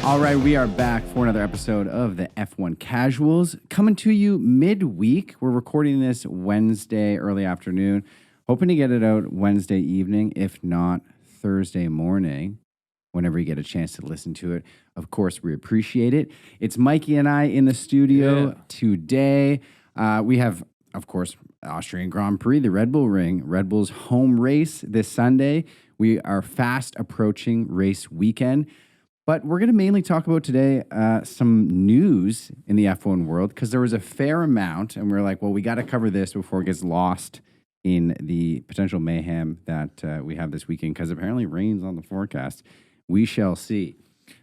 All right, we are back for another episode of the F1 Casuals, coming to you midweek. We're recording this Wednesday early afternoon, hoping to get it out Wednesday evening, if not Thursday morning, whenever you get a chance to listen to it. Of course, we appreciate it. It's Mikey and I in the studio today. We have, of course, Austrian Grand Prix, the Red Bull Ring, Red Bull's home race this Sunday. We are fast approaching race weekend. But we're going to mainly talk about today some news in the F1 world because there was a fair amount, and we're like, well, we got to cover this before it gets lost in the potential mayhem that we have this weekend because apparently rain's on the forecast. We shall see.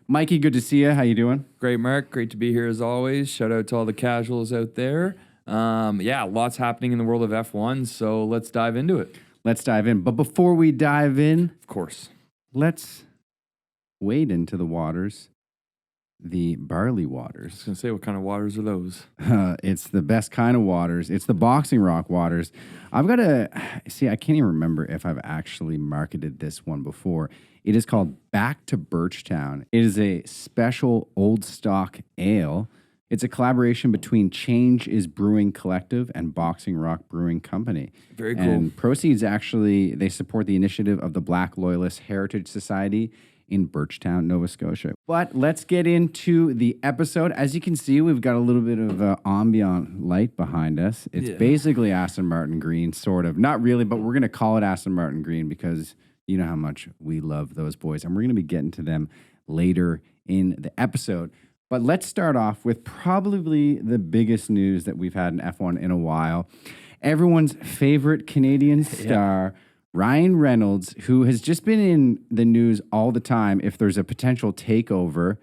Mikey, good to see you. How you doing? Great, Marc. Great to be here as always. Shout out to all the casuals out there. Lots happening in the world of F1, so let's dive into it. Let's dive in. But before we dive in, of course, let's wade into the waters, the barley waters. I was going to say, what kind of waters are those? It's the best kind of waters. It's the Boxing Rock waters. I've got to see, I can't even remember if I've actually marketed this one before. It is called Back to Birchtown. It is a special old stock ale. It's a collaboration between Change is Brewing Collective and Boxing Rock Brewing Company. Very cool. And proceeds actually, they support the initiative of the Black Loyalist Heritage Society in Birchtown, Nova Scotia. But let's get into the episode. As you can see, we've got a little bit of ambient light behind us. It's basically Aston Martin green, sort of. Not really, but we're going to call it Aston Martin green because you know how much we love those boys. And we're going to be getting to them later in the episode. But let's start off with probably the biggest news that we've had in F1 in a while. Everyone's favorite Canadian star, Ryan Reynolds, who has just been in the news all the time if there's a potential takeover.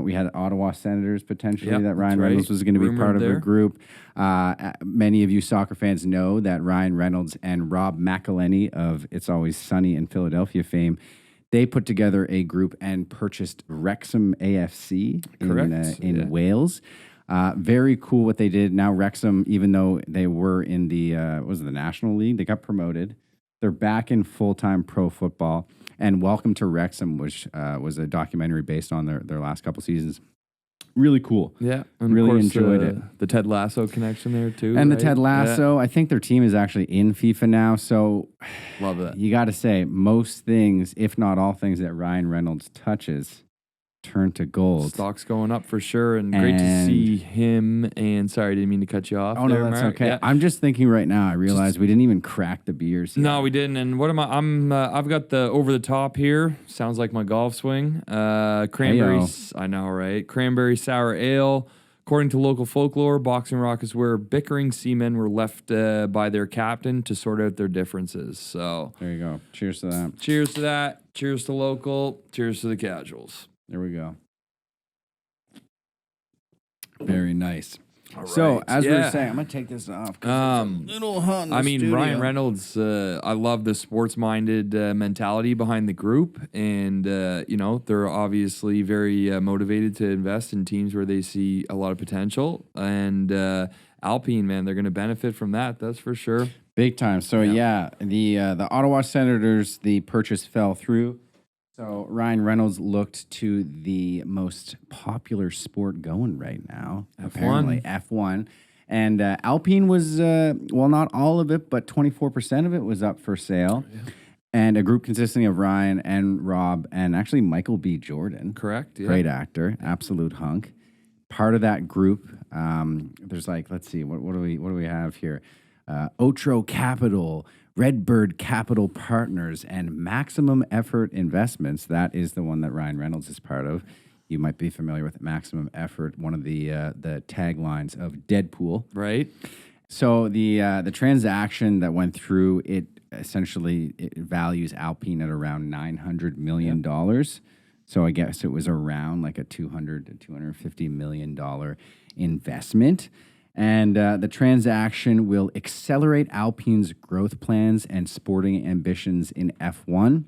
We had Ottawa Senators potentially that Ryan Reynolds was going to be part of a group. Many of you soccer fans know that Ryan Reynolds and Rob McElhenney of It's Always Sunny in Philadelphia fame, they put together a group and purchased Wrexham AFC in Wales. Very cool what they did. Now Wrexham, even though they were in the the National League, they got promoted. They're back in full-time pro football. And Welcome to Wrexham, which was a documentary based on their last couple seasons. Really cool. Yeah. And really of course, enjoyed it. The Ted Lasso connection there, too. And the Ted Lasso. I think their team is actually in FIFA now. So love that. You got to say, most things, if not all things that Ryan Reynolds touches, turn to gold. Stock's going up for sure, and great to see him. And sorry, I didn't mean to cut you off. Oh no, that's Marc. okay. Yeah. I'm just thinking right now. I realized we didn't even crack the beers yet. No, we didn't. And what am I? I've got the over the top here. Sounds like my golf swing. Cranberries. I know, right? Cranberry sour ale. According to local folklore, Boxing Rock is where bickering seamen were left by their captain to sort out their differences. So there you go. Cheers to that. Cheers to that. Cheers to local. Cheers to the casuals. There we go. Very nice. All so, right. as we were saying, I'm going to take this off. It's a little hot in the studio. Ryan Reynolds, I love the sports-minded mentality behind the group. And, they're obviously very motivated to invest in teams where they see a lot of potential. And Alpine, man, they're going to benefit from that. That's for sure. Big time. So, the Ottawa Senators, the purchase fell through. So Ryan Reynolds looked to the most popular sport going right now, apparently F1. And Alpine was, not all of it, but 24% of it was up for sale. Yeah. And a group consisting of Ryan and Rob and actually Michael B. Jordan. Correct. Yeah. Great actor, absolute hunk. Part of that group, there's let's see, what do we have here? Otro Capital, Redbird Capital Partners, and Maximum Effort Investments. That is the one that Ryan Reynolds is part of. You might be familiar with Maximum Effort, one of the taglines of Deadpool. Right. So the transaction that went through, it values Alpine at around $900 million. Yep. So I guess it was around like a $200 to $250 million investment. And the transaction will accelerate Alpine's growth plans and sporting ambitions in F1.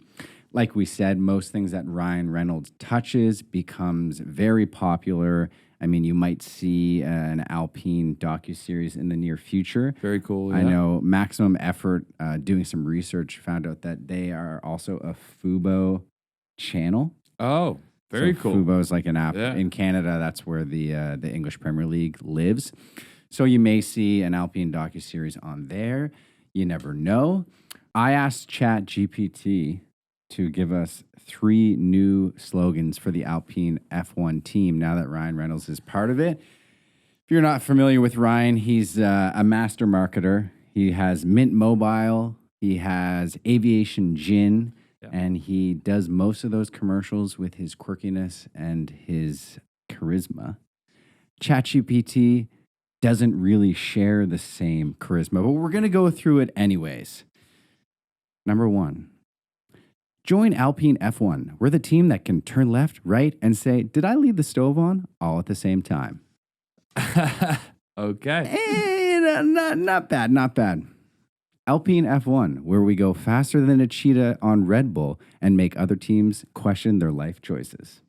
Like we said, most things that Ryan Reynolds touches becomes very popular. I mean, you might see an Alpine docuseries in the near future. Very cool. Yeah. I know Maximum Effort, doing some research, found out that they are also a Fubo channel. Oh. Very so cool. Fubo is like an app in Canada. That's where the English Premier League lives. So you may see an Alpine docuseries on there. You never know. I asked ChatGPT to give us 3 new slogans for the Alpine F1 team now that Ryan Reynolds is part of it. If you're not familiar with Ryan, he's a master marketer. He has Mint Mobile. He has Aviation Gin. And he does most of those commercials with his quirkiness and his charisma. ChatGPT doesn't really share the same charisma, but we're going to go through it anyways. Number 1, join Alpine F1. We're the team that can turn left, right, and say, did I leave the stove on? All at the same time. Okay. Not bad, not bad. Alpine F1, where we go faster than a cheetah on Red Bull and make other teams question their life choices.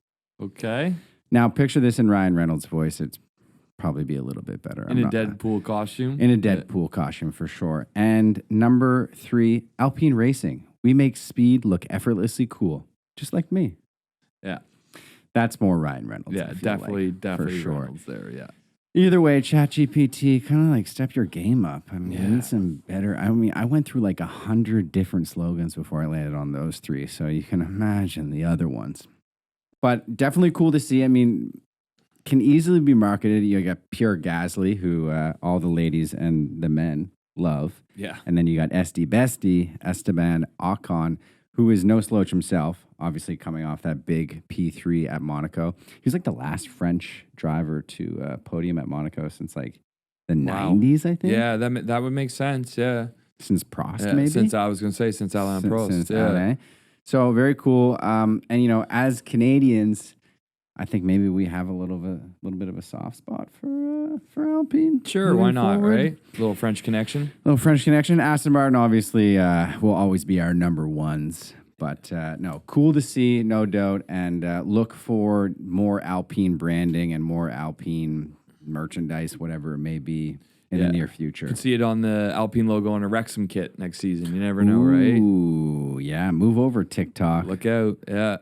Okay. Now, picture this in Ryan Reynolds' voice. It's probably be a little bit better. In a Deadpool costume? In a Deadpool costume, for sure. And number 3, Alpine Racing. We make speed look effortlessly cool, just like me. Yeah. That's more Ryan Reynolds. Yeah, definitely for sure. Reynolds there, yeah. Either way, ChatGPT, kind of like step your game up. I mean, I need some better. I mean, I went through like 100 different slogans before I landed on those 3, so you can imagine the other ones. But definitely cool to see. I mean, can easily be marketed. You got Pierre Gasly, who all the ladies and the men love. Yeah. And then you got SD Bestie, Esteban Ocon, who is no slouch himself, obviously coming off that big P3 at Monaco. He was like the last French driver to podium at Monaco since like the 90s, I think. Yeah, that would make sense, yeah. Since Prost, maybe? Since I was going to say, since Alain Prost. Since Alain. So very cool. And, you know, as Canadians, I think maybe we have a little bit of a soft spot for Alpine. Sure, why not, right? Little French connection. Aston Martin obviously will always be our number ones. But no, cool to see, no doubt. And look for more Alpine branding and more Alpine merchandise, whatever it may be, in the near future. You can see it on the Alpine logo on a Wrexham kit next season. You never know, right? Ooh, yeah. Move over, TikTok. Look out, yeah.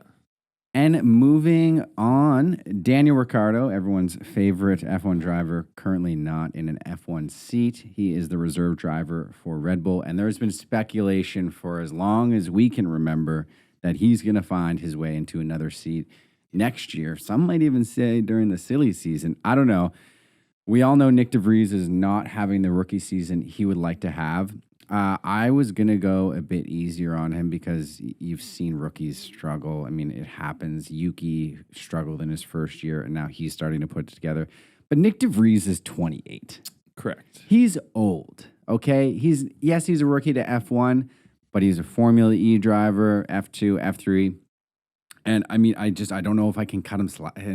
And moving on, Daniel Ricciardo, everyone's favorite F1 driver, currently not in an F1 seat. He is the reserve driver for Red Bull, and there's been speculation for as long as we can remember that he's going to find his way into another seat next year. Some might even say during the silly season. I don't know. We all know Nick DeVries is not having the rookie season he would like to have. I was going to go a bit easier on him because you've seen rookies struggle. I mean, it happens. Yuki struggled in his first year, and now he's starting to put it together. But Nick DeVries is 28. Correct. He's old, okay? He's a rookie to F1, but he's a Formula E driver, F2, F3. And I mean, I don't know if I can cut him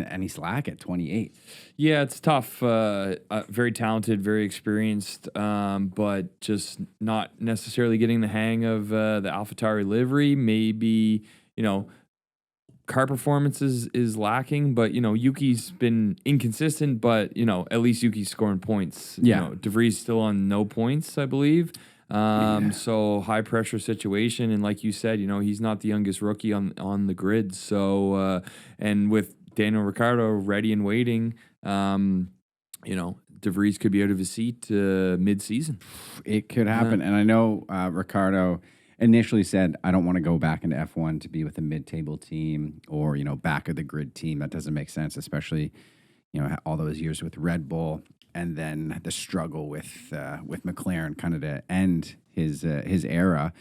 any slack at 28. Yeah, it's tough. Very talented, very experienced, but just not necessarily getting the hang of the AlphaTauri livery. Maybe, you know, car performance is lacking, but, you know, Yuki's been inconsistent, but, you know, at least Yuki's scoring points. Yeah. You know, DeVries still on no points, I believe. So high pressure situation, and like you said, you know, he's not the youngest rookie on the grid. So and with Daniel Ricciardo ready and waiting, you know, DeVries could be out of his seat mid-season. It could happen, and I know Ricciardo initially said, "I don't want to go back into F1 to be with a mid-table team or, you know, back of the grid team. That doesn't make sense, especially, you know, all those years with Red Bull." And then the struggle with McLaren kind of to end his era.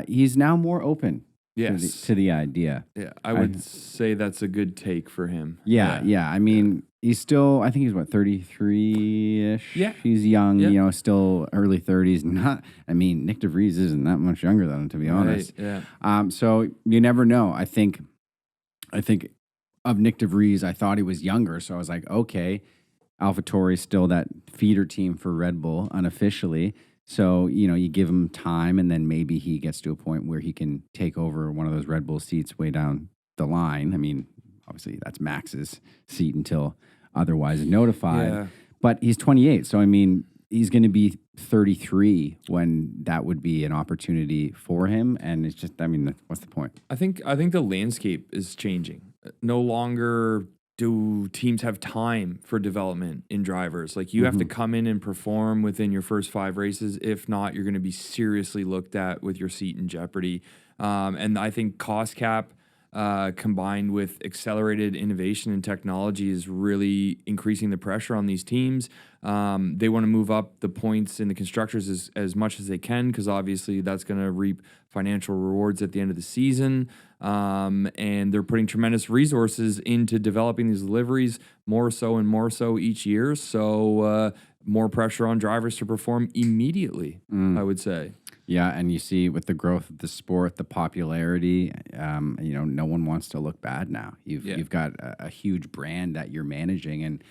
He's now more open to the idea. Yeah, I would say that's a good take for him. Yeah. I mean, he's still, I think he's 33-ish? Yeah. He's young, you know, still early 30s. Nick DeVries isn't that much younger than him, to be honest. Yeah. So you never know. I think of Nick DeVries, I thought he was younger, so I was like, okay, AlphaTauri is still that feeder team for Red Bull unofficially. So, you know, you give him time and then maybe he gets to a point where he can take over one of those Red Bull seats way down the line. I mean, obviously that's Max's seat until otherwise notified. Yeah. But he's 28. So, I mean, he's going to be 33 when that would be an opportunity for him. And it's just, I mean, what's the point? I think the landscape is changing. no longer do teams have time for development in drivers. Like you have to come in and perform within your first 5 races. If not, you're going to be seriously looked at with your seat in jeopardy. And I think cost cap combined with accelerated innovation and technology is really increasing the pressure on these teams. They want to move up the points in the constructors as much as they can, because obviously that's going to reap financial rewards at the end of the season. And they're putting tremendous resources into developing these liveries more so and more so each year. So more pressure on drivers to perform immediately, I would say. Yeah, and you see with the growth of the sport, the popularity, no one wants to look bad now. You've got a huge brand that you're managing, and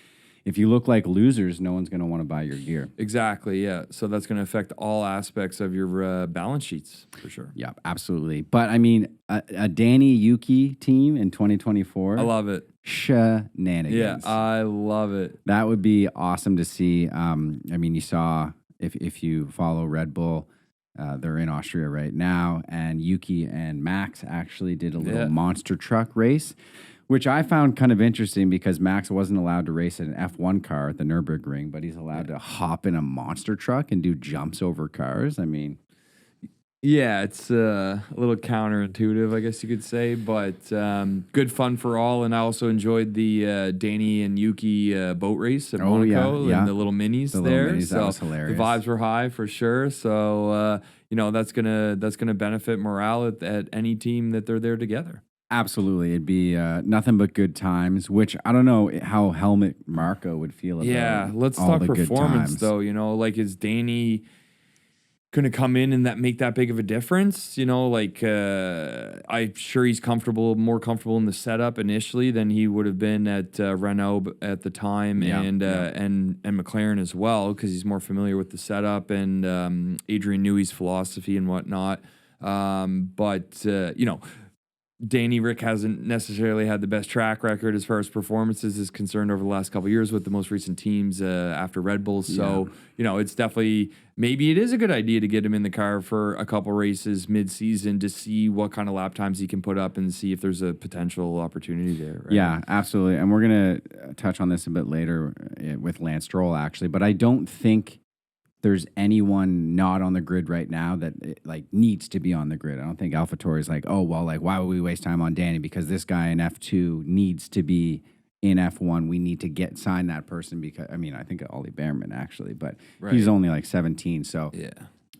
if you look like losers, no one's going to want to buy your gear. Exactly, yeah. So that's going to affect all aspects of your balance sheets, for sure. Yeah, absolutely. But, I mean, a Danny Yuki team in 2024. I love it. Shenanigans. Yeah, I love it. That would be awesome to see. I mean, you saw, if you follow Red Bull, they're in Austria right now, and Yuki and Max actually did a little monster truck race, which I found kind of interesting because Max wasn't allowed to race in an F1 car at the Nürburgring, but he's allowed to hop in a monster truck and do jumps over cars. I mean, yeah, it's a little counterintuitive, I guess you could say, but good fun for all. And I also enjoyed the Danny and Yuki boat race at Monaco and the little minis there. Minis, that was hilarious. The vibes were high for sure. So that's gonna benefit morale at any team that they're there together. Absolutely. It'd be nothing but good times, which I don't know how Helmut Marko would feel about. Yeah, let's all talk the good performance, times. though. Like, is Danny going to come in and make that big of a difference? I'm sure he's more comfortable in the setup initially than he would have been at Renault at the time, and McLaren as well, because he's more familiar with the setup and Adrian Newey's philosophy and whatnot. Danny Rick hasn't necessarily had the best track record as far as performances is concerned over the last couple of years with the most recent teams after Red Bull. So, it's definitely, maybe it is a good idea to get him in the car for a couple races mid-season to see what kind of lap times he can put up and see if there's a potential opportunity there. Right? Yeah, absolutely. And we're going to touch on this a bit later with Lance Stroll, actually. But I don't think there's anyone not on the grid right now that needs to be on the grid. I don't think AlphaTauri is why would we waste time on Danny, because this guy in F2 needs to be in F1. We need to sign that person, because I think Ollie Behrman actually, but he's only 17, so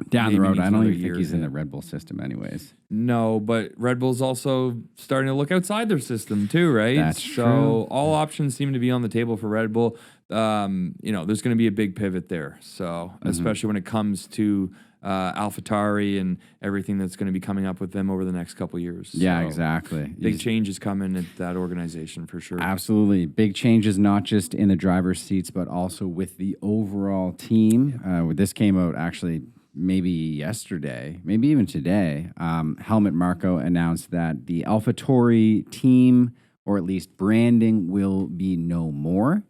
down the road I don't even think he's in the Red Bull system anywa's. No, but Red Bull's also starting to look outside their system too, right? That's so true. All options seem to be on the table for Red Bull. There's going to be a big pivot there. So especially when it comes to AlphaTauri and everything that's going to be coming up with them over the next couple of years. Yeah, so exactly. Big changes coming at that organization for sure. Absolutely. Big changes, not just in the driver's seats, but also with the overall team. This came out actually maybe yesterday, maybe even today. Helmut Marko announced that the AlphaTauri team, or at least branding, will be no more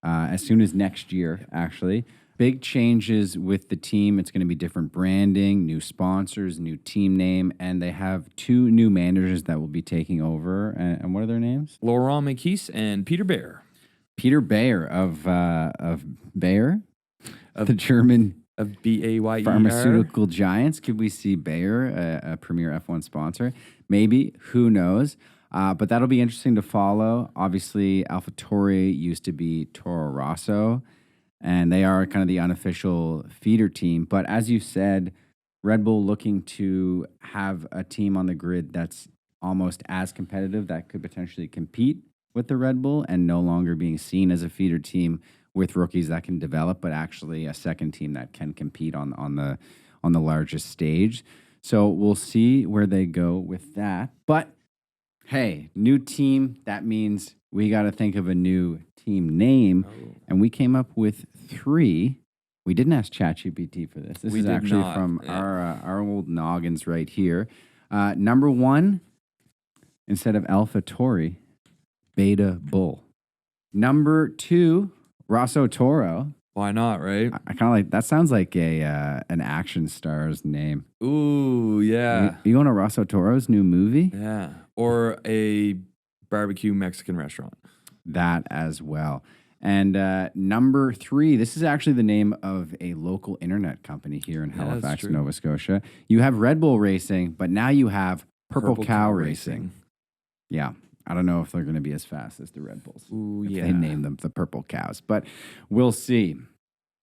as soon as next year, actually. Big changes with the team. It's going to be different branding, new sponsors, new team name, and they have 2 new managers that will be taking over. And what are their names? Laurent Mekies and Peter Bayer. Peter Bayer of Bayer, of the German of Bayer pharmaceutical giants. Could we see Bayer, a premier F1 sponsor? Maybe. Who knows? But that'll be interesting to follow. Obviously, AlphaTauri used to be Toro Rosso, and they are kind of the unofficial feeder team. But as you said, Red Bull looking to have a team on the grid that's almost as competitive, that could potentially compete with the Red Bull, and no longer being seen as a feeder team with rookies that can develop, but actually a second team that can compete on the largest stage. So we'll see where they go with that. But hey, new team, that means we got to think of a new team name. And we came up with 3. We didn't ask ChatGPT for this. This is actually from our old noggins right here. Number 1, instead of AlphaTauri, Beta Bull. Number 2, Rosso Toro. Why not, right? I kind of like that. Sounds like an action star's name. Ooh, yeah. You want a Rosso Toro's new movie? Yeah. Or a barbecue Mexican restaurant. That as well. And number 3, this is actually the name of a local internet company here in Halifax, Nova Scotia. You have Red Bull Racing, but now you have Purple Cow Racing. Yeah. I don't know if they're going to be as fast as the Red Bulls. Ooh, if they name them the Purple Cows, but we'll see.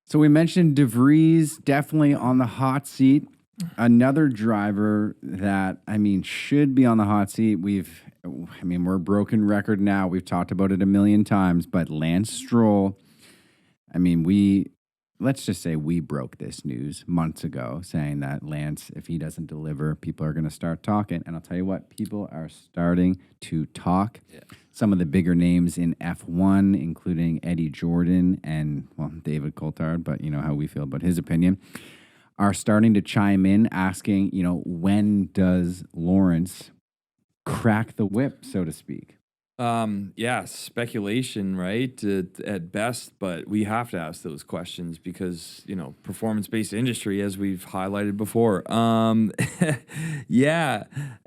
So we mentioned De Vries, definitely on the hot seat. Another driver that, should be on the hot seat. We're a broken record now. We've talked about it a million times, but Lance Stroll, let's just say we broke this news months ago, saying that Lance, if he doesn't deliver, people are going to start talking. And I'll tell you what, people are starting to talk. Yeah. Some of the bigger names in F1, including Eddie Jordan and, David Coulthard, but you know how we feel about his opinion, are starting to chime in, asking, when does Lawrence crack the whip, so to speak? Speculation, right? At best, but we have to ask those questions because, performance-based industry, as we've highlighted before.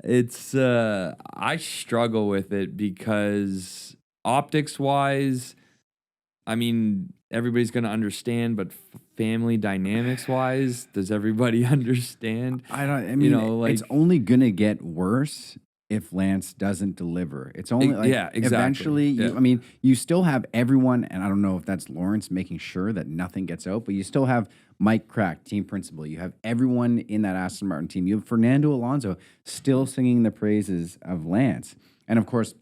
It's, I struggle with it because optics-wise, everybody's going to understand, but family dynamics-wise, does everybody understand? It's only going to get worse if Lance doesn't deliver. It's only exactly. Eventually, you still have everyone, and I don't know if that's Lawrence making sure that nothing gets out, but you still have Mike Crack, team principal. You have everyone in that Aston Martin team. You have Fernando Alonso still singing the praises of Lance. And of course,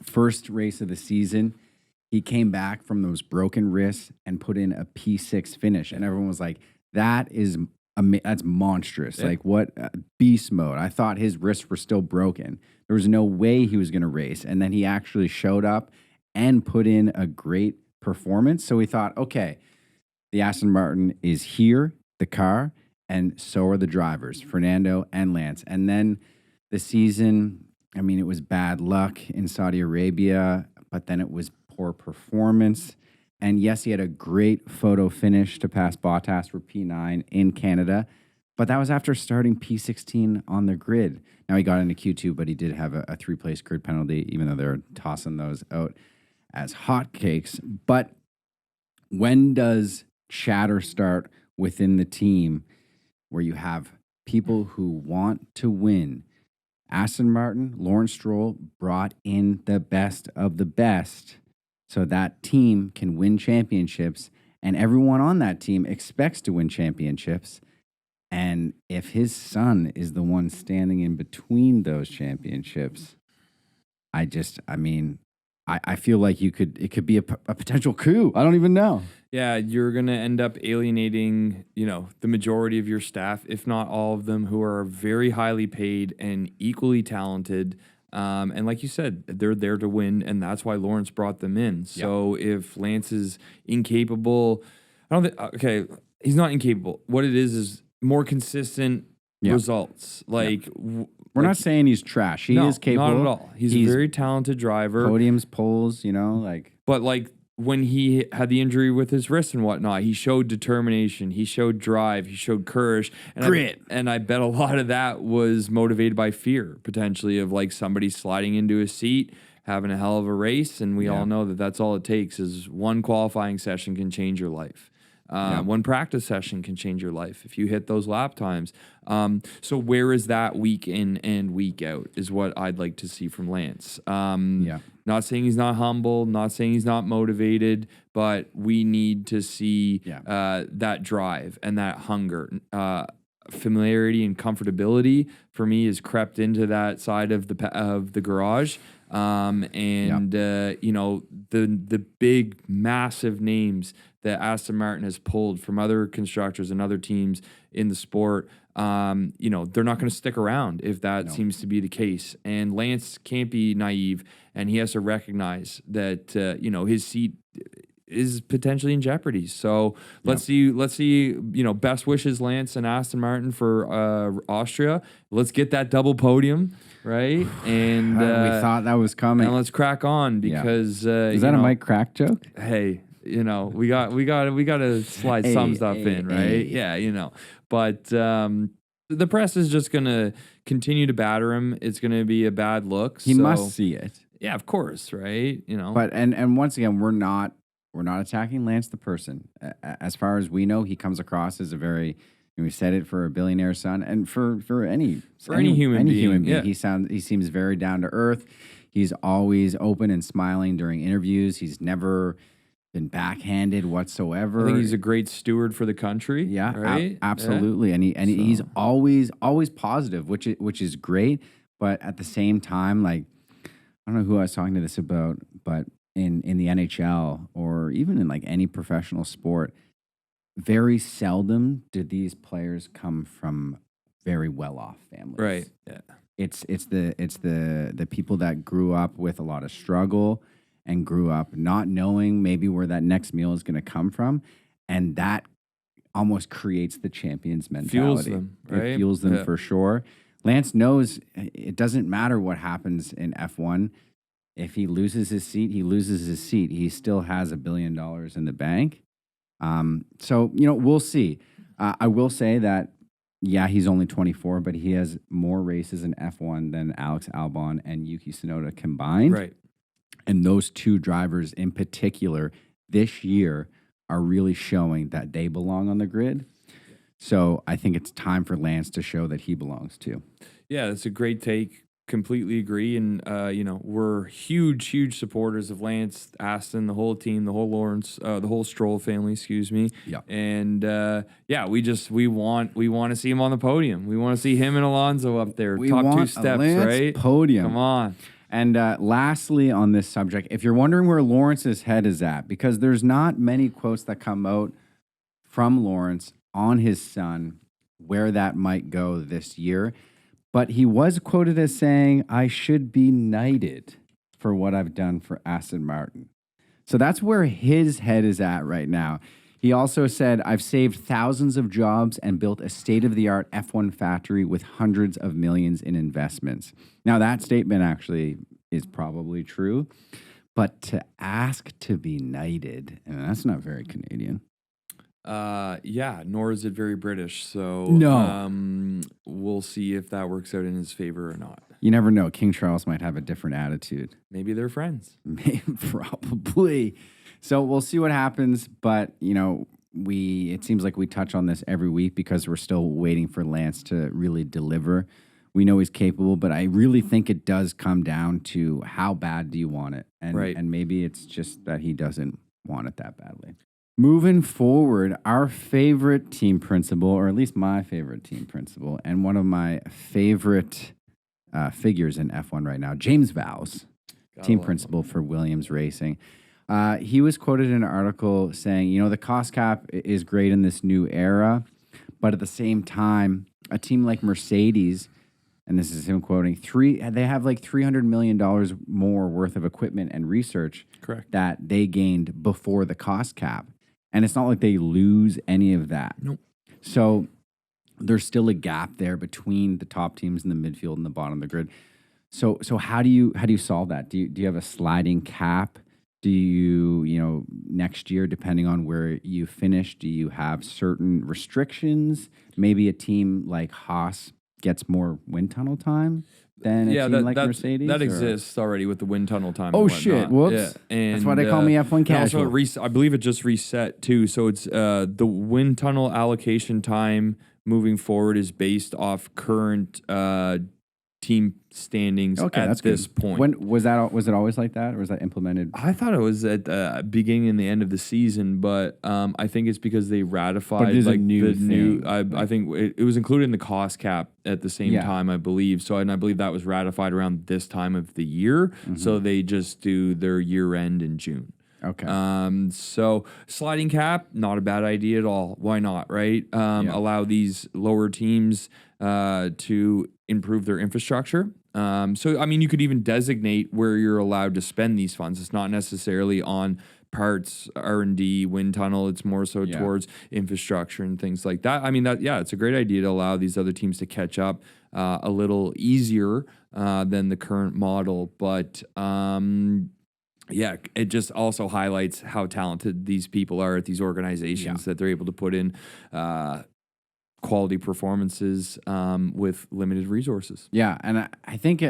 first race of the season, he came back from those broken wrists and put in a P6 finish. And everyone was like, that's monstrous. Yeah. Like, what beast mode. I thought his wrists were still broken. There was no way he was going to race. And then he actually showed up and put in a great performance. So we thought, okay, the Aston Martin is here, the car, and so are the drivers, Fernando and Lance. And then the season, it was bad luck in Saudi Arabia, but then it was poor performance. And yes, he had a great photo finish to pass Bottas for P9 in Canada, but that was after starting P16 on the grid. Now he got into Q2, but he did have a 3-place grid penalty, even though they're tossing those out as hotcakes. But when does chatter start within the team where you have people who want to win? Aston Martin, Lawrence Stroll brought in the best of the best so that team can win championships, and everyone on that team expects to win championships. And if his son is the one standing in between those championships, I feel like it could be a potential coup. I don't even know. Yeah, you're going to end up alienating, the majority of your staff, if not all of them, who are very highly paid and equally talented. And like you said, they're there to win, and that's why Lawrence brought them in. So if Lance is incapable, he's not incapable. What it is more consistent results. We're not saying he's trash. He is capable. Not at all. He's a very talented driver. Podiums, poles, But when he had the injury with his wrist and whatnot, he showed determination, he showed drive, he showed courage, and grit. I bet a lot of that was motivated by fear, potentially, of somebody sliding into a seat, having a hell of a race, and we all know that that's all it takes is one qualifying session can change your life. One practice session can change your life if you hit those lap times. So where is that week in and week out is what I'd like to see from Lance. Not saying he's not humble, not saying he's not motivated, but we need to see that drive and that hunger. Familiarity and comfortability for me has crept into that side of the garage. The big, massive names that Aston Martin has pulled from other constructors and other teams in the sport, they're not going to stick around if that seems to be the case. And Lance can't be naive, and he has to recognize that, his seat is potentially in jeopardy. So let's see, best wishes, Lance and Aston Martin for Austria. Let's get that double podium, right? And we thought that was coming. And let's crack on because is that a Mike Crack joke? Hey, we got to slide some stuff in, right? Yeah, but the press is just gonna continue to batter him. It's gonna be a bad look. He must see it. Yeah, of course, right? You know, But and once again, we're not attacking Lance the person. As far as we know, he comes across as a very, and we said it, for a billionaire son, and for any human being, yeah. he seems very down to earth. He's always open and smiling during interviews. He's never been backhanded whatsoever. I think he's a great steward for the country. Yeah, right? absolutely. Yeah. And he's always positive, which is great. But at the same time, like, I don't know who I was talking to this about, but in the NHL or even in like any professional sport, very seldom do these players come from very well off families. Right. Yeah. It's the people that grew up with a lot of struggle and grew up not knowing maybe where that next meal is going to come from, and that almost creates the champions mentality. Fuels them, right? It fuels them for sure. Lance knows it doesn't matter what happens in F1. If he loses his seat, he loses his seat. He still has $1 billion in the bank. So, we'll see. I will say that, yeah, he's only 24, but he has more races in F1 than Alex Albon and Yuki Tsunoda combined. Right. And those two drivers in particular this year are really showing that they belong on the grid. So I think it's time for Lance to show that he belongs too. Yeah, that's a great take. Completely agree. And, we're huge supporters of Lance, Aston, the whole team, the whole Lawrence, the whole Stroll family, excuse me. Yeah. And, we want to see him on the podium. We want to see him and Alonso up there. We top want two steps, a Lance right? podium. Come on. And lastly, on this subject, if you're wondering where Lawrence's head is at, because there's not many quotes that come out from Lawrence on his son, where that might go this year. But he was quoted as saying, "I should be knighted for what I've done for Aston Martin." So that's where his head is at right now. He also said, "I've saved thousands of jobs and built a state-of-the-art F1 factory with hundreds of millions in investments." Now, that statement actually is probably true, but to ask to be knighted, and that's not very Canadian. Nor is it very British. So No. We'll see if that works out in his favor or not. You never know. King Charles might have a different attitude. Maybe they're friends. Probably. So we'll see what happens. But, it seems like we touch on this every week because we're still waiting for Lance to really deliver. We know he's capable, but I really think it does come down to how bad do you want it? And maybe it's just that he doesn't want it that badly. Moving forward, our favorite team principal, or at least my favorite team principal, and one of my favorite figures in F1 right now, James Vowles, team principal for Williams Racing. He was quoted in an article saying, the cost cap is great in this new era, but at the same time, a team like Mercedes, and this is him quoting, they have like $300 million more worth of equipment and research that they gained before the cost cap. And it's not like they lose any of that. Nope. So there's still a gap there between the top teams in the midfield and the bottom of the grid. So how do you solve that? Do you have a sliding cap? Do you next year, depending on where you finish, do you have certain restrictions? Maybe a team like Haas gets more wind tunnel time than a team like Mercedes? That exists already with the wind tunnel time. Oh, and shit. Whoops. Yeah. And, that's why they call me F1 casual. Also, I believe it just reset too. So it's the wind tunnel allocation time moving forward is based off current team standings at this point. When was it always like that, or was that implemented? I thought it was at the beginning and the end of the season, but I think it's because they ratified a new thing. I think it was included in the cost cap at the same time, I believe. So, and I believe that was ratified around this time of the year. Mm-hmm. So they just do their year end in June. Okay. So sliding cap, not a bad idea at all. Why not, right? Allow these lower teams to improve their infrastructure. So, I mean, you could even designate where you're allowed to spend these funds. It's not necessarily on parts, R&D, wind tunnel. It's more so towards infrastructure and things like that. I mean, it's a great idea to allow these other teams to catch up a little easier than the current model. But it just also highlights how talented these people are at these organizations that they're able to put in quality performances with limited resources. Yeah, and I think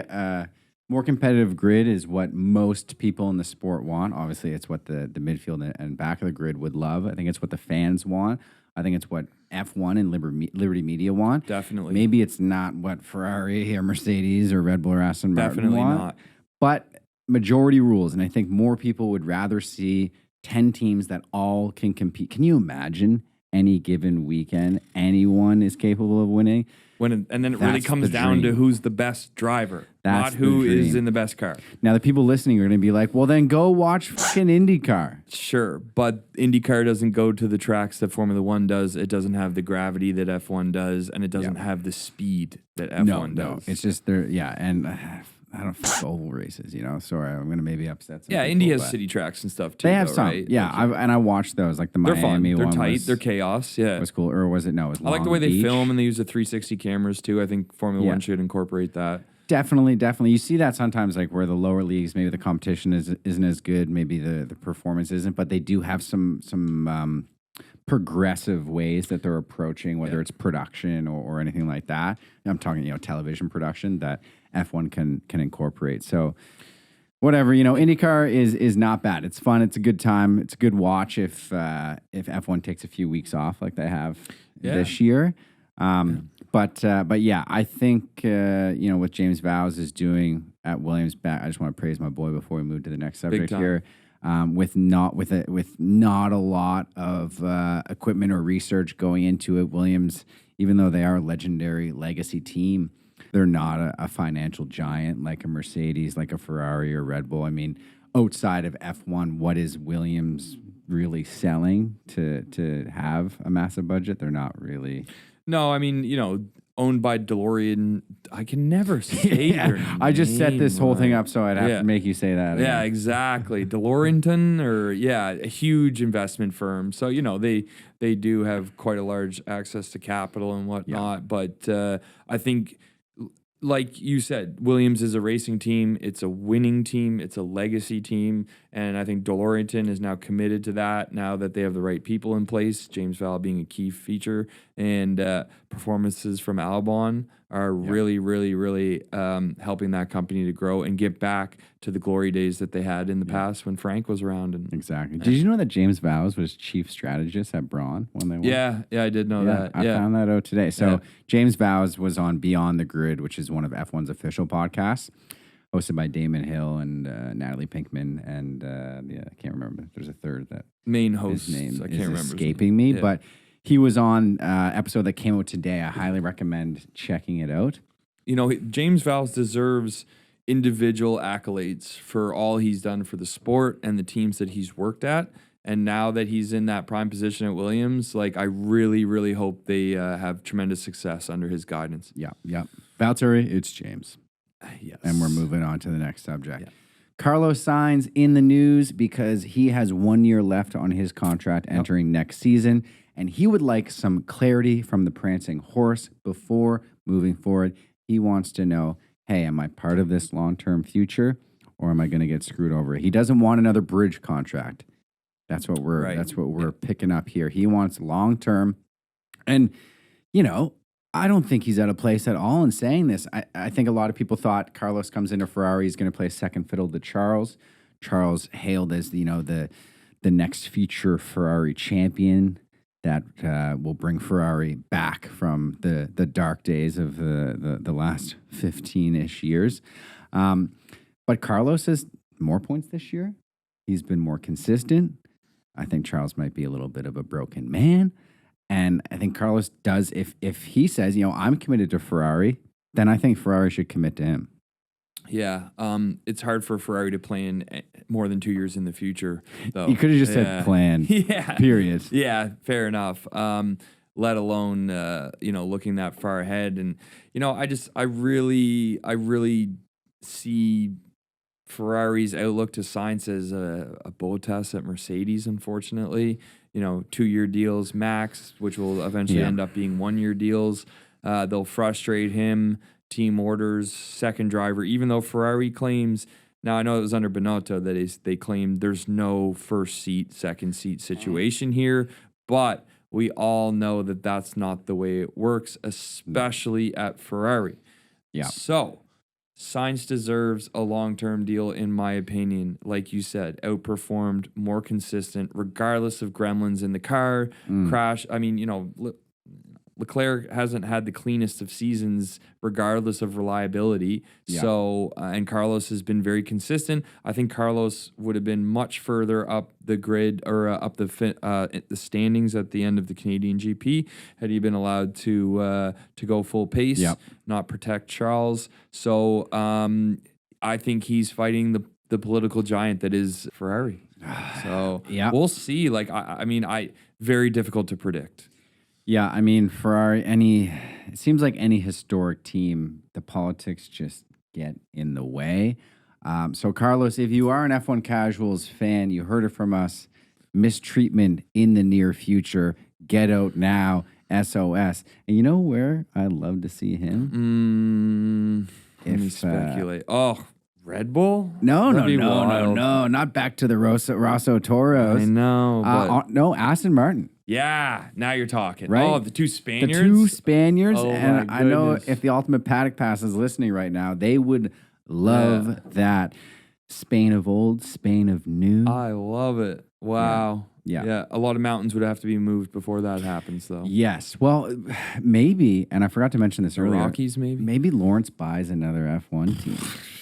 More competitive grid is what most people in the sport want. Obviously, it's what the midfield and back of the grid would love. I think it's what the fans want. I think it's what F1 and Liberty Media want. Definitely. Maybe it's not what Ferrari or Mercedes or Red Bull or Aston Martin Definitely want. not. But majority rules, and I think more people would rather see 10 teams that all can compete. Can you imagine any given weekend anyone is capable of winning? And then it really That's comes the down to dream. who's the best driver, That's not who the is dream. in the best car. Now, the people listening are going to be like, well, then go watch fucking IndyCar. Sure, but IndyCar doesn't go to the tracks that Formula One does. It doesn't have the gravity that F1 does, and it doesn't have the speed that F1 does. It's just there. Yeah, and I don't fuck oval races. Sorry, I'm going to maybe upset some people. Indy has but city tracks and stuff too. They have though, some. right? Yeah, I watched those. Like the They're fun. Miami They're one tight. was, They're chaos. Yeah, was cool. Or was it? No, it was I like the Long way they Beach. film and they use the 360 cameras too. I think Formula One should incorporate that. Definitely. You see that sometimes, like where the lower leagues, maybe the competition isn't as good, maybe the performance isn't, but they do have some progressive ways that they're approaching, whether it's production or anything like that. I'm talking, television production that F1 can incorporate. So whatever, IndyCar is not bad. It's fun. It's a good time. It's a good watch if F1 takes a few weeks off like they have this year. But yeah, I think what James Vowles is doing at Williams back. I just want to praise my boy before we move to the next subject here. With not a lot of equipment or research going into it, Williams, even though they are a legendary legacy team, they're not a financial giant like a Mercedes, like a Ferrari or Red Bull. I mean, outside of F1, what is Williams really selling to have a massive budget? They're not really. No, I mean, owned by DeLorean. I can never say their name. I just set this whole thing up so I'd have Yeah. to make you say that. Yeah, exactly. DeLorean a huge investment firm. So, they do have quite a large access to capital and whatnot. But I think, like you said, Williams is a racing team. It's a winning team. It's a legacy team. And I think DeLorean is now committed to that now that they have the right people in place, James Vowles being a key feature. And performances from Albon are really, really, really helping that company to grow and get back to the glory days that they had in the past when Frank was around. And Exactly. Did you know that James Vowles was chief strategist at Braun when they won? Yeah, I did know that. I found that out today. So James Vowles was on Beyond the Grid, which is one of F1's official podcasts, hosted by Damon Hill and Natalie Pinkman, and I can't remember. There's a third that main host. his name I can't is remember escaping me, but he was on episode that came out today. I highly recommend checking it out. James Vowles deserves individual accolades for all he's done for the sport and the teams that he's worked at. And now that he's in that prime position at Williams, I really, really hope they have tremendous success under his guidance. Yeah. AlphaTauri, it's James. Yes. And we're moving on to the next subject. Yeah. Carlos Sainz in the news because he has 1 year left on his contract entering next season, and he would like some clarity from the prancing horse before moving forward. He wants to know, hey, am I part of this long-term future, or am I going to get screwed over? He doesn't want another bridge contract. That's what we're picking up here. He wants long-term, and I don't think he's out of place at all in saying this. I think a lot of people thought Carlos comes into Ferrari, he's going to play second fiddle to Charles. Charles hailed as the next future Ferrari champion that will bring Ferrari back from the dark days of the last 15-ish years. But Carlos has more points this year. He's been more consistent. I think Charles might be a little bit of a broken man. And I think Carlos does, if he says, I'm committed to Ferrari, then I think Ferrari should commit to him. Yeah. It's hard for Ferrari to plan more than 2 years in the future, though. You could have just said plan. Yeah. Period. Yeah, fair enough. Let alone, looking that far ahead. And, I really see Ferrari's outlook to Sainz as a Bottas at Mercedes, unfortunately. 2 year deals max, which will eventually end up being 1 year deals. They'll frustrate him. Team orders, second driver, even though Ferrari claims, now I know it was under Binotto that they claimed there's no first seat, second seat situation here, but we all know that that's not the way it works, especially at Ferrari. Yeah. So Sainz deserves a long-term deal, in my opinion. Like you said, outperformed, more consistent, regardless of gremlins in the car, crash. I mean, Leclerc hasn't had the cleanest of seasons, regardless of reliability. Yeah. So, and Carlos has been very consistent. I think Carlos would have been much further up the grid or up the standings at the end of the Canadian GP had he been allowed to go full pace, not protect Charles. So, I think he's fighting the political giant that is Ferrari. So we'll see. Like, I mean, very difficult to predict. Yeah, I mean, Ferrari, it seems like any historic team, the politics just get in the way. So, Carlos, if you are an F1 Casuals fan, you heard it from us, mistreatment in the near future, get out now, SOS. And you know where I'd love to see him? Let me speculate. Red Bull? No, not back to the Rosso Toros. I know. No, Aston Martin. Yeah, now you're talking. Right? Oh, the two Spaniards? The two Spaniards. Oh, and my I know goodness. if the Ultimate Paddock Pass is listening right now, they would love that. Spain of old, Spain of new. I love it. Wow. Yeah. A lot of mountains would have to be moved before that happens, though. Yes. Well, maybe, and I forgot to mention this earlier. Rockies, maybe? Maybe Lawrence buys another F1 team.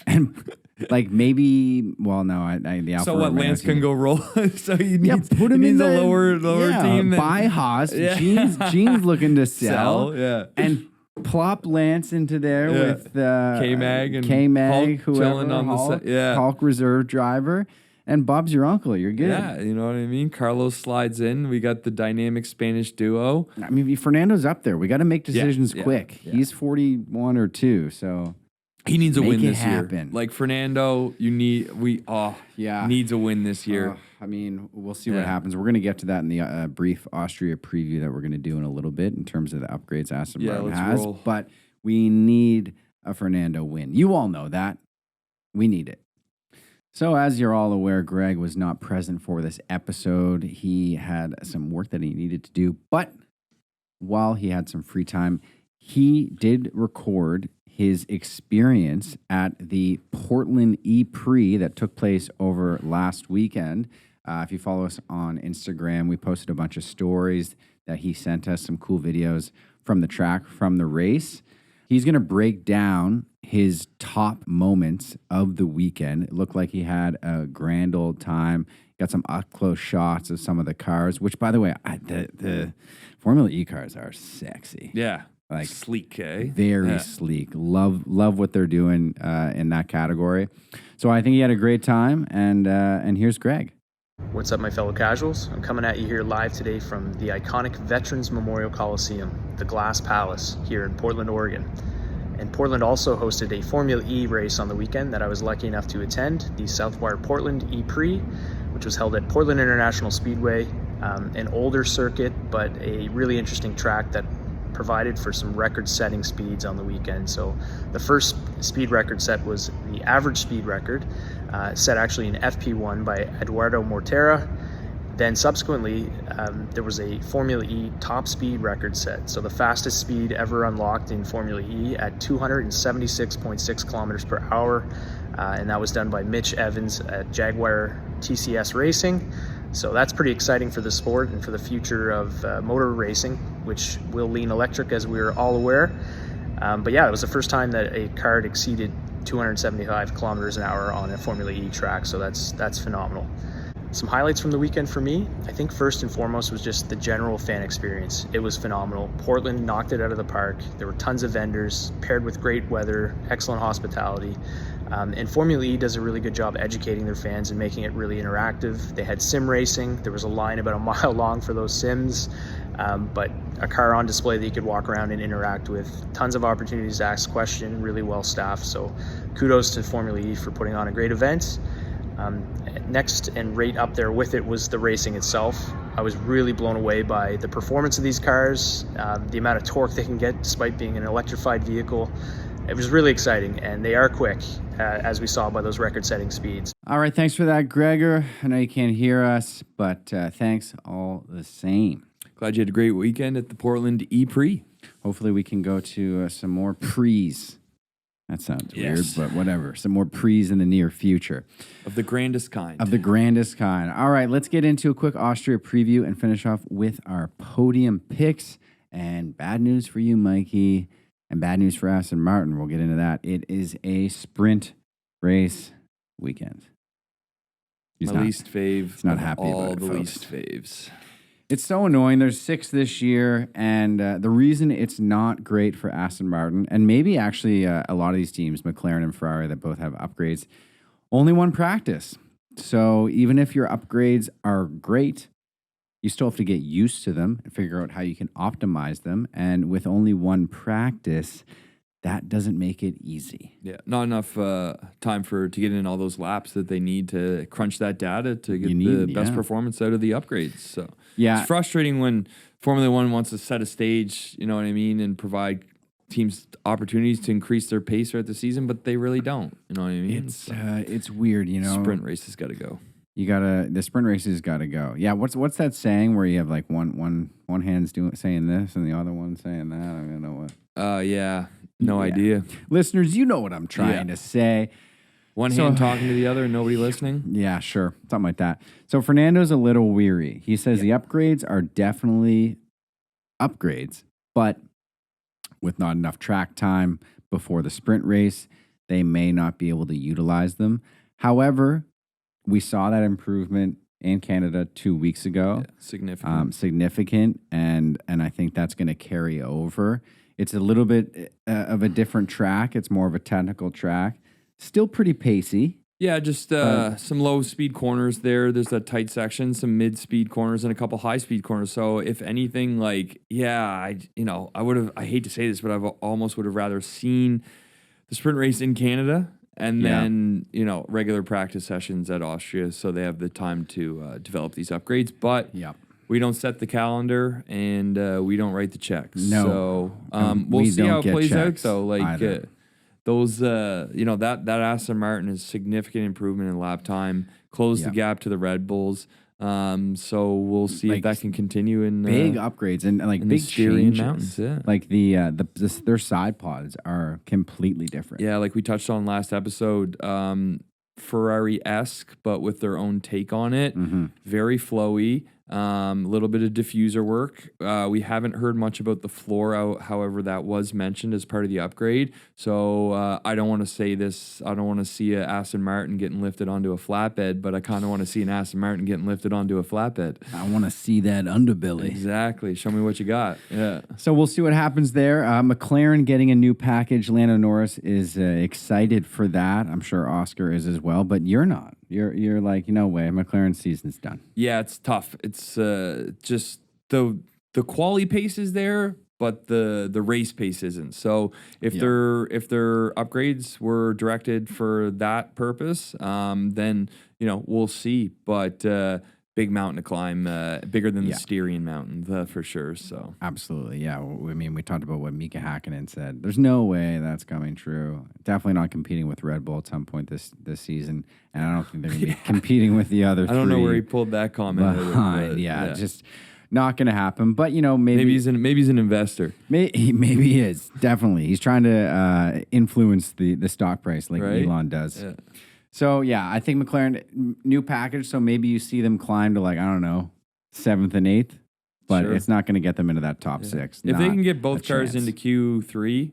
And like maybe, well, no, the Alpha So what, Romeo Lance team. can go roll? So you need, put him in the the lower team. Buy Haas. Gene's looking to sell. And plop Lance into there with K-Mag and K-Mag, Hulk chilling on the Hulk, side. Hulk reserve driver. And Bob's your uncle. You're good. Yeah, you know what I mean? Carlos slides in. We got the dynamic Spanish duo. I mean, Fernando's up there. We got to make decisions quick. Yeah. He's 41 or 2, so he needs a win this happen. year. Like Fernando, needs a win this year. I mean, we'll see what happens. We're going to get to that in the brief Austria preview that we're going to do in a little bit in terms of the upgrades Aston Martin has. Roll. But we need a Fernando win. You all know that. We need it. So as you're all aware, Greg was not present for this episode. He had some work that he needed to do. But while he had some free time, he did record his experience at the Portland E-Prix that took place over last weekend. If you follow us on Instagram, we posted a bunch of stories that he sent us, some cool videos from the track, from the race. He's going to break down his top moments of the weekend. It looked like he had a grand old time. Got some up-close shots of some of the cars, which, by the way, the Formula E cars are sexy. Yeah. Like sleek, eh? Very sleek. Love what they're doing in that category. So I think he had a great time, and here's Greg. What's up, my fellow casuals? I'm coming at you here live today from the iconic Veterans Memorial Coliseum, the Glass Palace, here in Portland, Oregon. And Portland also hosted a Formula E race on the weekend that I was lucky enough to attend, the Southwire Portland E-Prix, which was held at Portland International Speedway, an older circuit, but a really interesting track that provided for some record-setting speeds on the weekend. So the first speed record set was the average speed record, set actually in FP1 by Eduardo Mortera. Then subsequently, there was a Formula E top speed record set. So the fastest speed ever unlocked in Formula E at 276.6 kilometers per hour. And that was done by Mitch Evans at Jaguar TCS Racing. So that's pretty exciting for the sport and for the future of motor racing, which will lean electric, as we're all aware. But yeah, it was the first time that a car had exceeded 275 kilometers an hour on a Formula E track. So that's phenomenal. Some highlights from the weekend for me, I think first and foremost was just the general fan experience. It was phenomenal. Portland knocked it out of the park. There were tons of vendors paired with great weather, excellent hospitality. And Formula E does a really good job educating their fans and making it really interactive. They had sim racing. There was a line about a mile long for those sims, but a car on display that you could walk around and interact with. Tons of opportunities to ask questions, really well staffed. So kudos to Formula E for putting on a great event. Next and right up there with it was the racing itself. I was really blown away by the performance of these cars, the amount of torque they can get despite being an electrified vehicle. It was really exciting, and they are quick, as we saw by those record-setting speeds. All right, thanks for that, Gregor. I know you can't hear us, but thanks all the same. Glad you had a great weekend at the Portland E-Prix. Hopefully we can go to some more pre's That sounds weird, but whatever. Some more pre's in the near future. Of the grandest kind. Of the grandest kind. All right, let's get into a quick Austria preview and finish off with our podium picks. And bad news for you, Mikey, and bad news for Aston Martin. We'll get into that. It is a sprint race weekend. My least fave. He's not happy all about it, the folks. least faves. It's so annoying. There's 6 this year, and the reason it's not great for Aston Martin, and maybe actually a lot of these teams, McLaren and Ferrari, that both have upgrades, only one practice. So even if your upgrades are great, you still have to get used to them and figure out how you can optimize them. And with only one practice, that doesn't make it easy. Yeah, not enough time to get in all those laps that they need to crunch that data to get the best performance out of the upgrades. So yeah, it's frustrating when Formula One wants to set a stage, you know what I mean, and provide teams opportunities to increase their pace throughout the season, but they really don't. You know what I mean? It's weird, you know. Sprint races got to go. The sprint races got to go. Yeah, what's that saying where you have like one hand's saying this and the other one saying that? I don't know what. Yeah. No idea. Listeners, you know what I'm trying to say. One hand talking to the other and nobody listening? Yeah, sure. Something like that. So Fernando's a little weary. He says the upgrades are definitely upgrades, but with not enough track time before the sprint race, they may not be able to utilize them. However, we saw that improvement in Canada 2 weeks ago. Yeah, significant, and I think that's going to carry over. It's a little bit of a different track. It's more of a technical track. Still pretty pacey. Yeah, just some low-speed corners there. There's a tight section, some mid-speed corners, and a couple high-speed corners. So if anything, I hate to say this, but I almost would have rather seen the sprint race in Canada and then, regular practice sessions at Austria so they have the time to develop these upgrades. But we don't set the calendar and we don't write the checks. No. So we'll see how it plays out, though. That Aston Martin is significant improvement in lap time, closed the gap to the Red Bulls. So we'll see if that can continue in big upgrades and big changes. Mountains, yeah. Like their side pods are completely different. Yeah, like we touched on last episode, Ferrari-esque, but with their own take on it. Mm-hmm. Very flowy. A little bit of diffuser work. We haven't heard much about the floor, however, that was mentioned as part of the upgrade. So I don't want to say this. I don't want to see an Aston Martin getting lifted onto a flatbed, but I kind of want to see an Aston Martin getting lifted onto a flatbed. I want to see that underbelly. Exactly. Show me what you got. Yeah. So we'll see what happens there. McLaren getting a new package. Lando Norris is excited for that. I'm sure Oscar is as well, but you're not. You're like, no way, McLaren's season's done. Yeah, it's tough. It's just the quality pace is there, but the race pace isn't. So if their upgrades were directed for that purpose, then we'll see. But big mountain to climb, bigger than the Styrian mountain, for sure. So absolutely, yeah. I mean, we talked about what Mika Hakkinen said. There's no way that's coming true. Definitely not competing with Red Bull at some point this season, and I don't think they're going to be competing with the other. I don't know where he pulled that comment. Behind, just not going to happen. But maybe he's an investor. Maybe he is, definitely. He's trying to influence the stock price like Elon does. Yeah. So, I think McLaren, new package, so maybe you see them climb to 7th and 8th, but it's not going to get them into that top 6. If they can get both cars into Q3,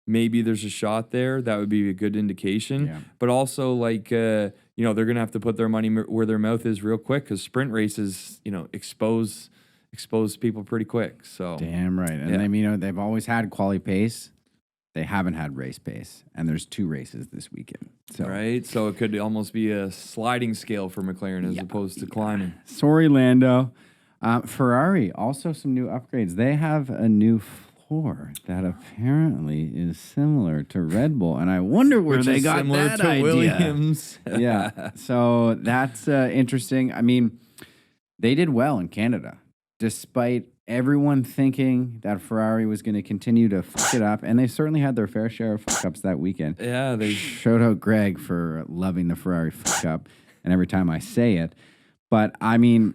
maybe there's a shot there. That would be a good indication. Yeah. But also, they're going to have to put their money where their mouth is real quick because sprint races, expose people pretty quick. So damn right. And they've always had quality pace. They haven't had race pace, and there's 2 races this weekend. So. Right, so it could almost be a sliding scale for McLaren as opposed to climbing. Sorry, Lando. Ferrari, also some new upgrades. They have a new floor that apparently is similar to Red Bull, and I wonder where they got that to idea. Williams. Yeah, so that's interesting. I mean, they did well in Canada, despite everyone thinking that Ferrari was going to continue to fuck it up, and they certainly had their fair share of fuck-ups that weekend. Yeah, they showed out Greg for loving the Ferrari fuck-up, and every time I say it. But, I mean,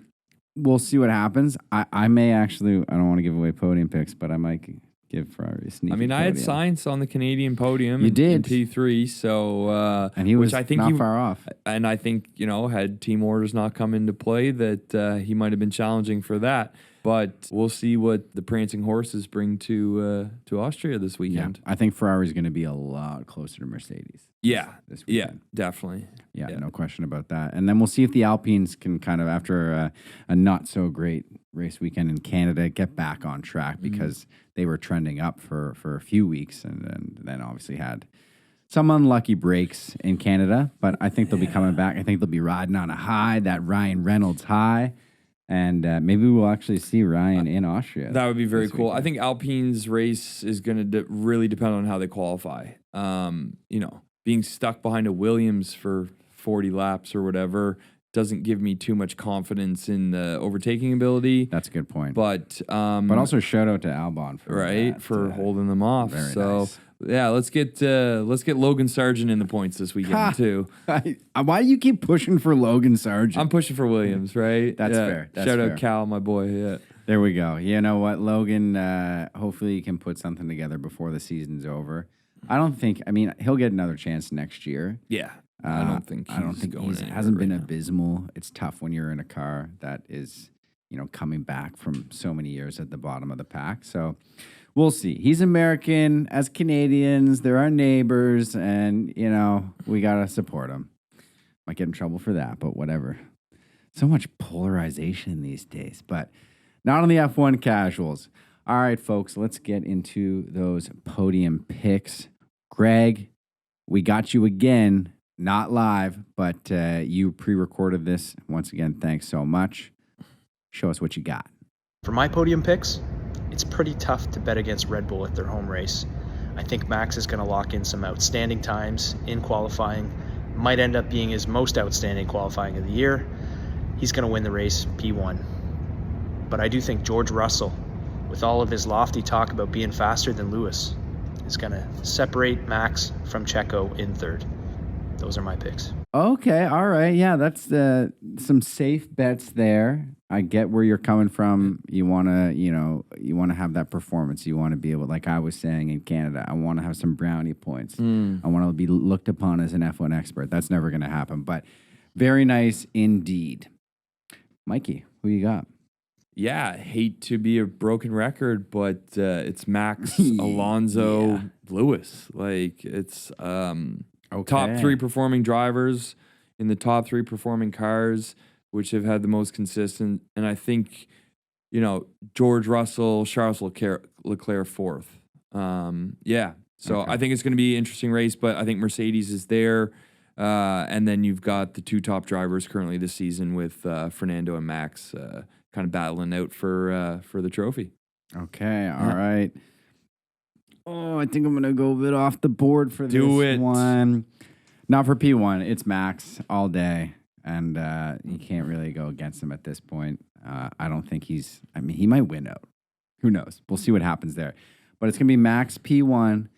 we'll see what happens. I may actually, I don't want to give away podium picks, but I might Give Ferrari a sneaky I mean, I had podium. Sainz on the Canadian podium. You in did. P3, so And he was which I think not far off. And I think, had team orders not come into play, that he might have been challenging for that. But we'll see what the prancing horses bring to Austria this weekend. I think Ferrari's going to be a lot closer to Mercedes. This weekend. Definitely. Yeah, no question about that. And then we'll see if the Alpines can kind of, after a not so great race weekend in Canada, get back on track because they were trending up for a few weeks and then obviously had some unlucky breaks in Canada. But I think they'll be coming back. I think they'll be riding on a high, that Ryan Reynolds high. And maybe we'll actually see Ryan in Austria. That would be very cool. I think Alpine's race is going to really depend on how they qualify. Being stuck behind a Williams for 40 laps or whatever doesn't give me too much confidence in the overtaking ability. That's a good point. But also shout out to Albon for holding them off. Very so nice. yeah, let's get Logan Sargent in the points this weekend too. Why do you keep pushing for Logan Sargent? I'm pushing for Williams, right? That's fair. That's Shout fair. out Cal, my boy. Yeah. There we go. You know what, Logan? Hopefully, he can put something together before the season's over. He'll get another chance next year. Yeah. I don't think he hasn't been abysmal. It's tough when you're in a car that is, coming back from so many years at the bottom of the pack. So we'll see. He's American. As Canadians, they're our neighbors, and we gotta support him. Might get in trouble for that, but whatever. So much polarization these days, but not on the F1 casuals. All right, folks, let's get into those podium picks. Greg, we got you again. Not live, but you pre-recorded this. Once again, thanks so much. Show us what you got. For my podium picks, it's pretty tough to bet against Red Bull at their home race. I think Max is going to lock in some outstanding times in qualifying. Might end up being his most outstanding qualifying of the year. He's going to win the race P1. But I do think George Russell, with all of his lofty talk about being faster than Lewis, is going to separate Max from Checo in third. Those are my picks. Okay, all right. Yeah, that's some safe bets there. I get where you're coming from. You want to have that performance. You want to be able, like I was saying in Canada, I want to have some brownie points. I want to be looked upon as an F1 expert. That's never going to happen, but very nice indeed. Mikey, who you got? Yeah, hate to be a broken record, but it's Max, Alonso, Lewis. Like it's top three performing drivers in the top three performing cars, which have had the most consistent. And I think, George Russell, Charles Leclerc fourth. So I think it's going to be an interesting race, but I think Mercedes is there. And then you've got the two top drivers currently this season with Fernando and Max kind of battling out for the trophy. Okay, all right. Oh, I think I'm going to go a bit off the board for this one. Not for P1. It's Max all day, and you can't really go against him at this point. I don't think he might win out. Who knows? We'll see what happens there. But it's going to be Max P1,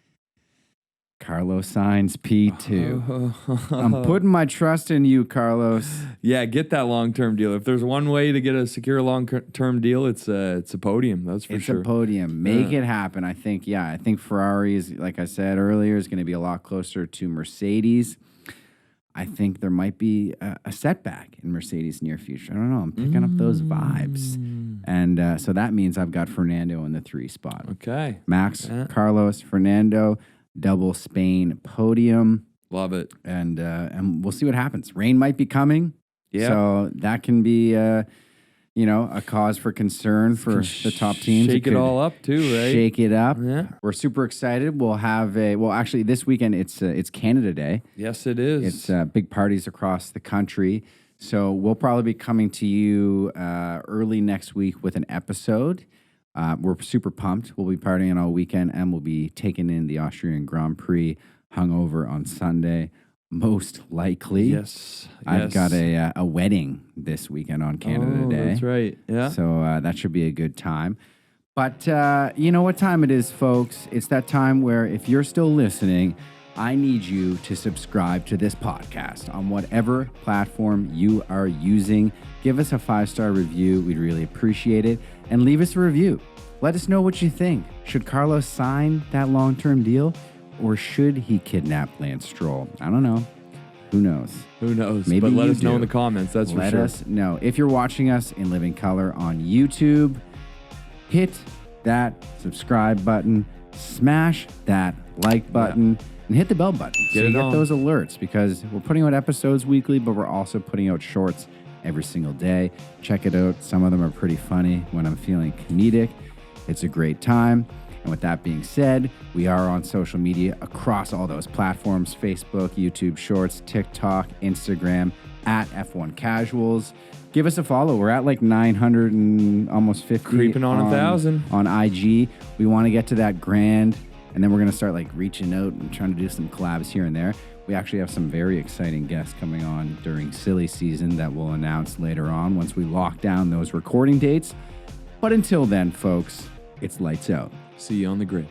Carlos Sainz P2. I'm putting my trust in you, Carlos. Yeah, get that long-term deal. If there's one way to get a secure long-term deal, it's a podium. That's for sure. It's a podium. Make it happen. I think Ferrari is, like I said earlier, is going to be a lot closer to Mercedes. I think there might be a setback in Mercedes' near future. I don't know. I'm picking up those vibes. And so that means I've got Fernando in the 3 spot. Okay. Max, Carlos, Fernando, double Spain podium. Love it. And we'll see what happens. Rain might be coming. Yeah. So that can be, a cause for concern for the top teams. Shake it all up too, right? Shake it up. Yeah. We're super excited. We'll have actually this weekend it's Canada Day. Yes, it is. It's big parties across the country. So we'll probably be coming to you early next week with an episode. We're super pumped. We'll be partying all weekend, and we'll be taking in the Austrian Grand Prix hungover on Sunday, most likely. Yes. I've got a wedding this weekend on Canada Day. That's right. Yeah. So that should be a good time. But you know what time it is, folks? It's that time where if you're still listening, I need you to subscribe to this podcast on whatever platform you are using. Give us a 5-star review. We'd really appreciate it. And leave us a review. Let us know what you think. Should Carlos sign that long-term deal, or should he kidnap Lance Stroll? I don't know. Who knows? Who knows? Maybe but let you us know do. in the comments. That's for Let sure. us know. If you're watching us in living color on YouTube, hit that subscribe button, smash that like button, and hit the bell button so you get those alerts, because we're putting out episodes weekly, but we're also putting out shorts every single day. Check it out. Some of them are pretty funny when I'm feeling comedic. It's a great time. And with that being said, we are on social media across all those platforms: Facebook, YouTube Shorts, TikTok, Instagram, at F1 Casuals. Give us a follow. We're at like 900 and almost 50. Creeping on 1,000. On IG. We want to get to that grand, and then we're going to start like reaching out and trying to do some collabs here and there. We actually have some very exciting guests coming on during silly season that we'll announce later on once we lock down those recording dates. But until then, folks, it's lights out. See you on the grid.